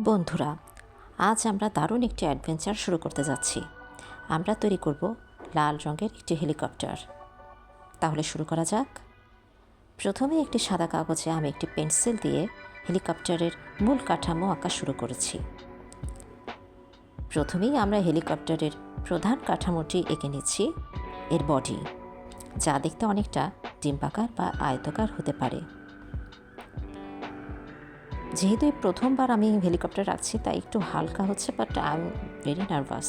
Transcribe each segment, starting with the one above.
বন্ধুরা, আজ আমরা দারুণ একটি অ্যাডভেঞ্চার শুরু করতে যাচ্ছি। আমরা তৈরি করব লাল রঙের একটি হেলিকপ্টার। তাহলে শুরু করা যাক। প্রথমে একটি সাদা কাগজে আমি একটি পেন্সিল দিয়ে হেলিকপ্টারের মূল কাঠামো আঁকা শুরু করেছি। প্রথমেই আমরা হেলিকপ্টারের প্রধান কাঠামোটি এঁকে নিচ্ছি, এর বডি, যা দেখতে অনেকটা ডিম্বাকার বা আয়তাকার হতে পারে। যেহেতু এই প্রথমবার আমি হেলিকপ্টার রাখছি, তাই একটু হালকা হচ্ছে, but I am very nervous.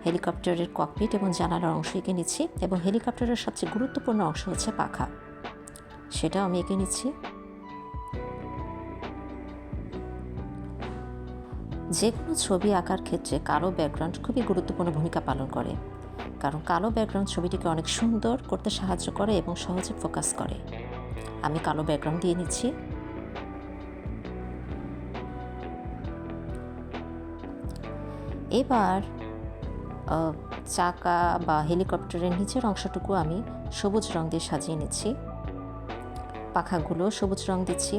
হেলিকপ্টারের ককপিট এবং জানালার অংশ এঁকে নিচ্ছি, এবং হেলিকপ্টারের সবচেয়ে গুরুত্বপূর্ণ অংশ হচ্ছে পাখা, সেটাও আমি এঁকে নিচ্ছি। যে কোনো ছবি আঁকার ক্ষেত্রে কালো ব্যাকগ্রাউন্ড খুবই গুরুত্বপূর্ণ ভূমিকা পালন করে, কারণ কালো ব্যাকগ্রাউন্ড ছবিটিকে অনেক সুন্দর করতে সাহায্য করে এবং সহজে ফোকাস করে। আমি কালো ব্যাকগ্রাউন্ড দিয়ে নিচ্ছি। এবার চাকা বা হেলিকপ্টারের নিচের অংশটুকু আমি সবুজ রং দিয়ে সাজিয়ে নিচ্ছি। পাখাগুলো সবুজ রং দিচ্ছি।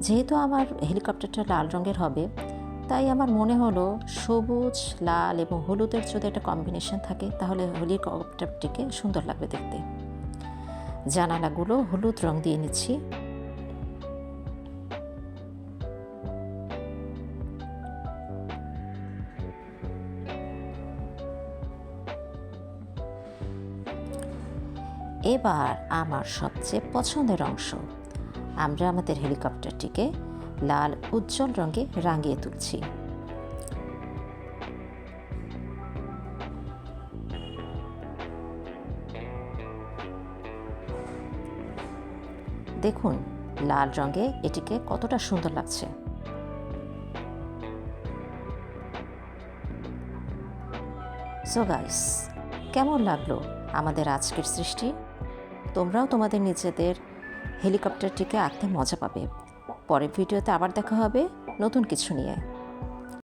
যেহেতু আমার হেলিকপ্টারটা লাল রঙের হবে, তাই আমার মনে হলো সবুজ, লাল এবং হলুদের যদি একটা কম্বিনেশন থাকে, তাহলে হেলিকপ্টারটিকে সুন্দর লাগবে দেখতে। জানালাগুলো হলুদ রং দিয়ে নিচ্ছি। এবার আমার সবচেয়ে পছন্দের অংশ, আমরা আমাদের হেলিকপ্টারটিকে লাল উজ্জ্বল রঙে রাঙিয়ে তুলছি। দেখুন লাল রঙে এটিকে কতটা সুন্দর লাগছে। সো গাইস, কেমন লাগলো আমাদের আজকের সৃষ্টি? তোমরাও তোমাদের নিজেদের হেলিকপ্টারটিকে আঁকতে মজা পাবে। পরের ভিডিওতে আবার দেখা হবে নতুন কিছু নিয়ে।